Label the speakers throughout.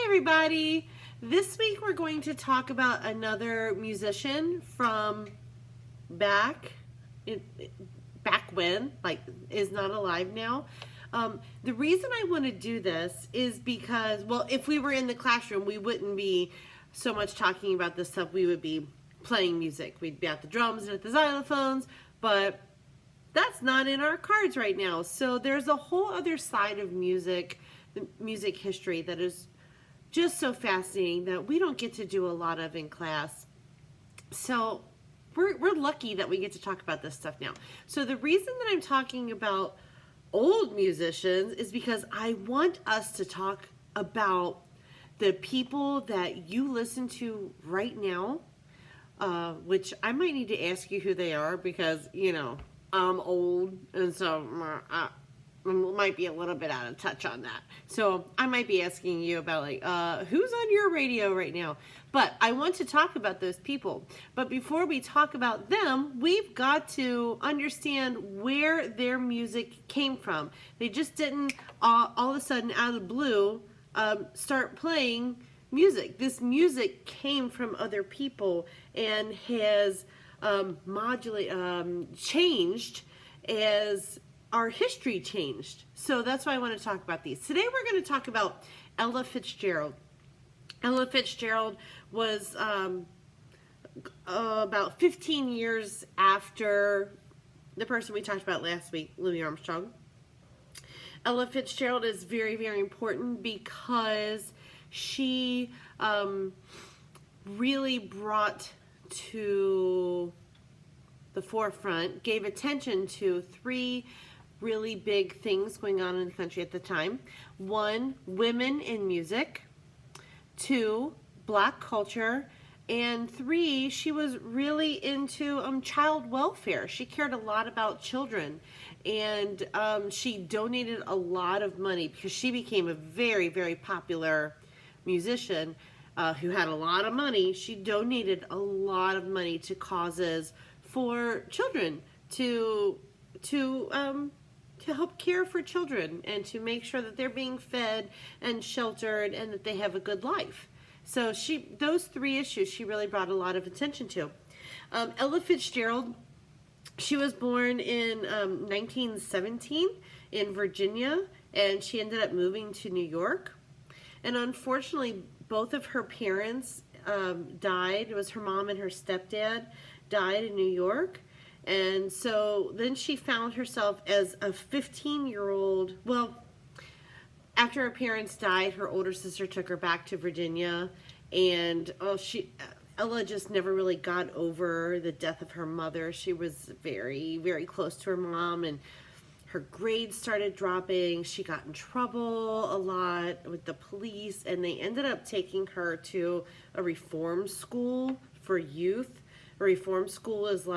Speaker 1: Hi everybody! This week we're going to talk about another musician from back when, like, is not alive now. The reason I want to do this is because, well, if we were in the classroom, we wouldn't be so much talking about this stuff. We would be playing music. We'd be at the drums and at the xylophones, but that's not in our cards right now. So there's a whole other side of music, the music history, that is just so fascinating that we don't get to do a lot of in class. So we're lucky that we get to talk about this stuff now. So the reason that I'm talking about old musicians is because I want us to talk about the people that you listen to right now, which I might need to ask you who they are because, you know, I'm old, and so I might be a little bit out of touch on that. So I might be asking you about, like, who's on your radio right now? But I want to talk about those people. But before we talk about them, we've got to understand where their music came from. They just didn't all of a sudden, out of the blue, start playing music. This music came from other people and has changed as our history changed. So that's why I want to talk about these. Today we're going to talk about Ella Fitzgerald. Ella Fitzgerald was about 15 years after the person we talked about last week, Louis Armstrong. Ella Fitzgerald is very, very important because she really brought to the forefront, gave attention to three really big things going on in the country at the time. One, women in music. Two, black culture. And three, she was really into child welfare. She cared a lot about children, and she donated a lot of money because she became a very, very popular musician who had a lot of money. She donated a lot of money to causes for children, to help care for children and to make sure that they're being fed and sheltered and that they have a good life. So those three issues she really brought a lot of attention to. Ella Fitzgerald, she was born in 1917 in Virginia, and she ended up moving to New York. And unfortunately, both of her parents died. It was her mom and her stepdad died in New York. And so then she found herself as a 15-year-old. Well, after her parents died, her older sister took her back to Virginia, and Ella just never really got over the death of her mother. She was very, very close to her mom, and her grades started dropping. She got in trouble a lot with the police, and they ended up taking her to a reform school for youth. A reform school is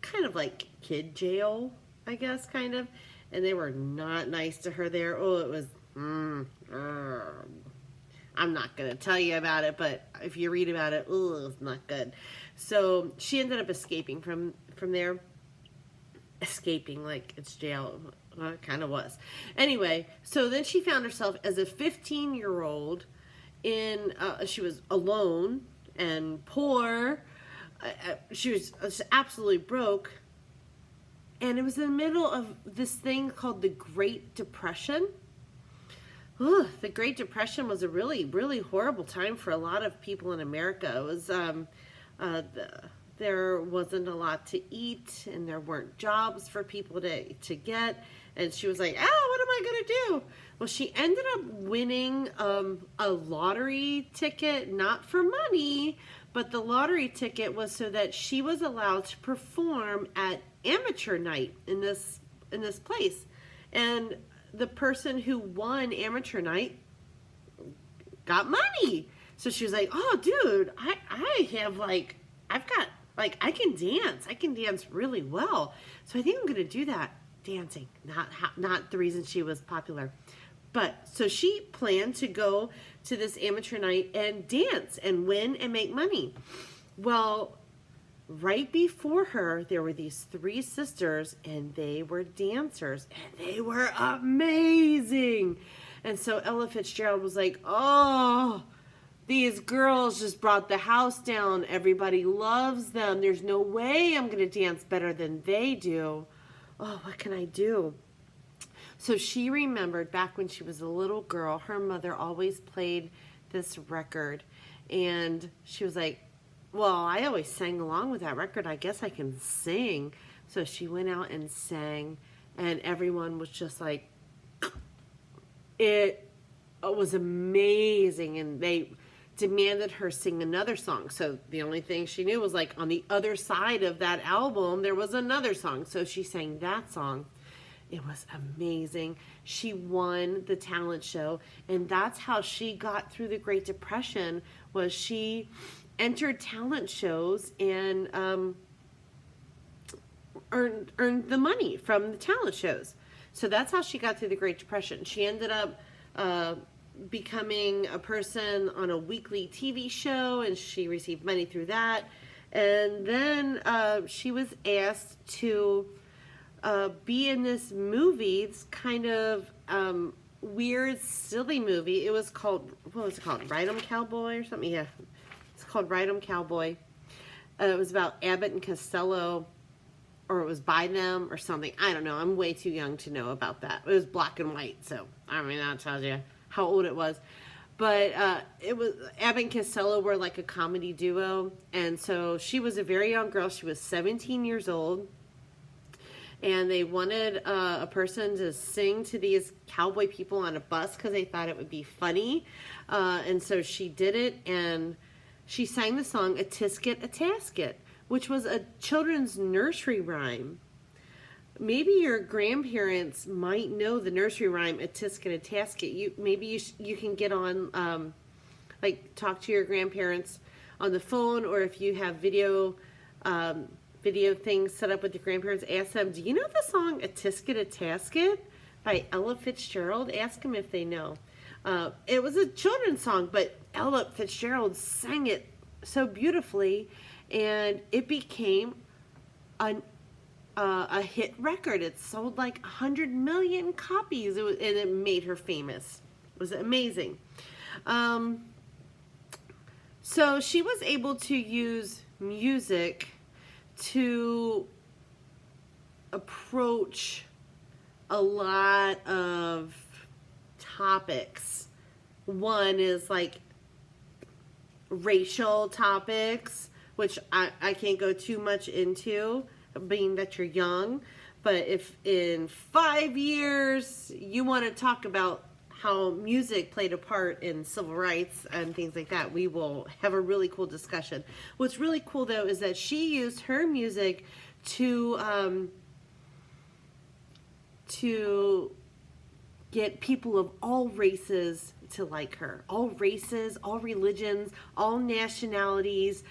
Speaker 1: kind of like kid jail, I guess, kind of. And they were not nice to her there. Oh, it was, I'm not going to tell you about it, but if you read about it, it's not good. So she ended up escaping from there. Escaping like it's jail. Well, it kind of was. Anyway, so then she found herself as a 15-year-old she was alone and poor. She was absolutely broke. And it was in the middle of this thing called the Great Depression. The Great Depression was a really, really horrible time for a lot of people in America. It was there wasn't a lot to eat, and there weren't jobs for people to get. And she was like, what am I going to do? Well, she ended up winning a lottery ticket, not for money, but the lottery ticket was so that she was allowed to perform at amateur night in this place. And the person who won amateur night got money. So she was like, oh, dude, I can dance. I can dance really well. So I think I'm going to do that. Dancing, not the reason she was popular. But so she planned to go to this amateur night and dance and win and make money. Well, right before her, there were these three sisters, and they were dancers, and they were amazing. And so Ella Fitzgerald was like, oh, these girls just brought the house down. Everybody loves them. There's no way I'm going to dance better than they do. Oh, what can I do? So she remembered back when she was a little girl, her mother always played this record. And she was like, well, I always sang along with that record. I guess I can sing. So she went out and sang, and everyone was just like, it was amazing. And they demanded her sing another song. So the only thing she knew was like on the other side of that album, there was another song. So she sang that song. It was amazing. She won the talent show, and that's how she got through the Great Depression. Was she entered talent shows and earned the money from the talent shows. So that's how she got through the Great Depression. She ended up becoming a person on a weekly TV show, and she received money through that. And then she was asked to be in this movie, this kind of weird, silly movie. It was called, what was it called? Ride 'em Cowboy or something? Yeah, it's called Ride 'em Cowboy. It was about Abbott and Costello, or it was by them or something. I don't know. I'm way too young to know about that. It was black and white, so I mean, that tells you how old it was. But it was, Abbott and Costello were like a comedy duo, and so she was a very young girl. She was 17 years old. And they wanted a person to sing to these cowboy people on a bus because they thought it would be funny. And so she did it, and she sang the song A Tisket, a Tasket, which was a children's nursery rhyme. Maybe your grandparents might know the nursery rhyme A Tisket, a Tasket. Maybe you can get on, like talk to your grandparents on the phone, or if you have video things set up with your grandparents, ask them, do you know the song A Tisket, a Tasket by Ella Fitzgerald? Ask them if they know. It was a children's song, but Ella Fitzgerald sang it so beautifully, and it became a hit record. It sold like 100 million copies, and it made her famous. It was amazing. So she was able to use music to approach a lot of topics. One is like racial topics, which I can't go too much into, being that you're young. But if in 5 years you want to talk about how music played a part in civil rights and things like that, we will have a really cool discussion. What's really cool though is that she used her music to get people of all races to like her. All races, all religions, all nationalities,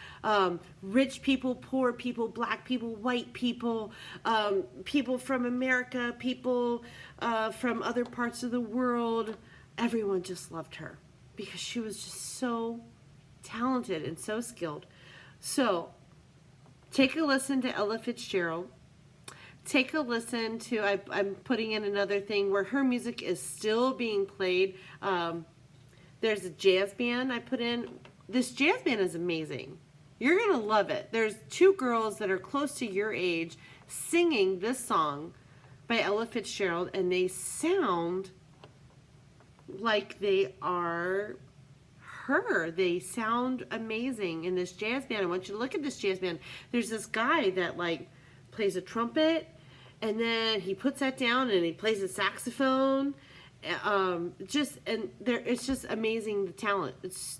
Speaker 1: rich people, poor people, black people, white people, people from America, people from other parts of the world. Everyone just loved her because she was just so talented and so skilled. So take a listen to Ella Fitzgerald. Take a listen to, I'm putting in another thing where her music is still being played. There's a jazz band I put in. This jazz band is amazing. You're going to love it. There's two girls that are close to your age singing this song by Ella Fitzgerald, and they sound like they are her. They sound amazing in this jazz band. I want you to look at this jazz band. There's this guy that like plays a trumpet, and then he puts that down and he plays a saxophone. It's just amazing, the talent.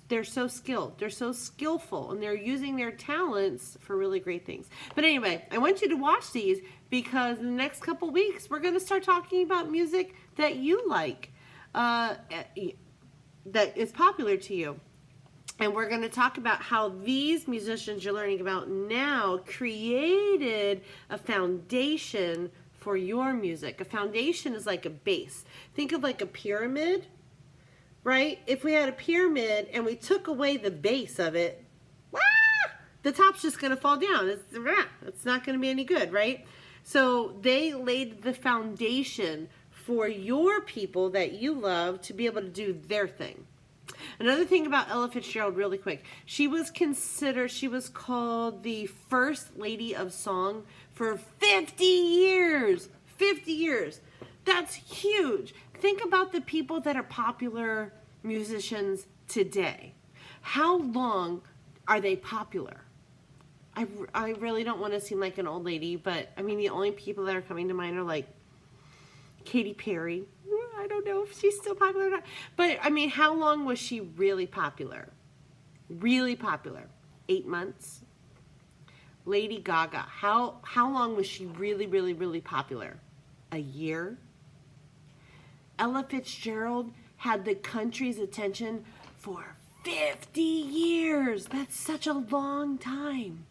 Speaker 1: They're so skilled. They're so skillful, and they're using their talents for really great things. But anyway, I want you to watch these because in the next couple weeks we're going to start talking about music that you like, that is popular to you. And we're going to talk about how these musicians you're learning about now created a foundation for your music. A foundation is like a base. Think of like a pyramid, right? If we had a pyramid and we took away the base of it, the top's just going to fall down. It's not going to be any good, right? So they laid the foundation for your people that you love to be able to do their thing. Another thing about Ella Fitzgerald, really quick, she was called the first lady of song for 50 years. 50 years. That's huge. Think about the people that are popular musicians today. How long are they popular? I really don't want to seem like an old lady, but I mean, the only people that are coming to mind are like Katy Perry. I don't know if she's still popular or not. But I mean, how long was she really popular? Really popular? 8 months? Lady Gaga, how long was she really, really, really popular? A year? Ella Fitzgerald had the country's attention for 50 years. That's such a long time.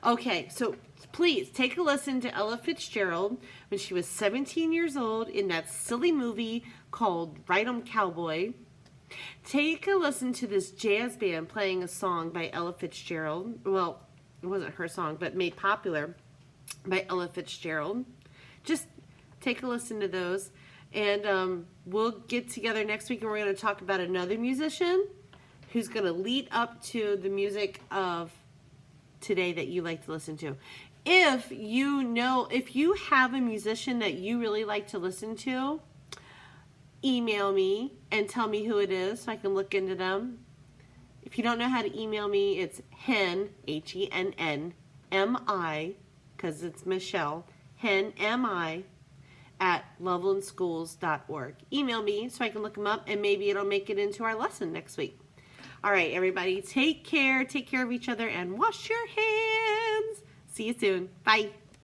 Speaker 1: Okay, so please take a listen to Ella Fitzgerald when she was 17 years old in that silly movie called Ride 'em Cowboy. Take a listen to this jazz band playing a song by Ella Fitzgerald. Well, it wasn't her song, but made popular by Ella Fitzgerald. Just take a listen to those. And we'll get together next week and we're going to talk about another musician who's going to lead up to the music of today that you like to listen to. If you have a musician that you really like to listen to, email me and tell me who it is so I can look into them. If you don't know how to email me, it's hen, HENNMI, because it's Michelle, HENMI, at lovelandschools.org. Email me so I can look them up and maybe it'll make it into our lesson next week. All right, everybody, take care of each other and wash your hands. See you soon. Bye.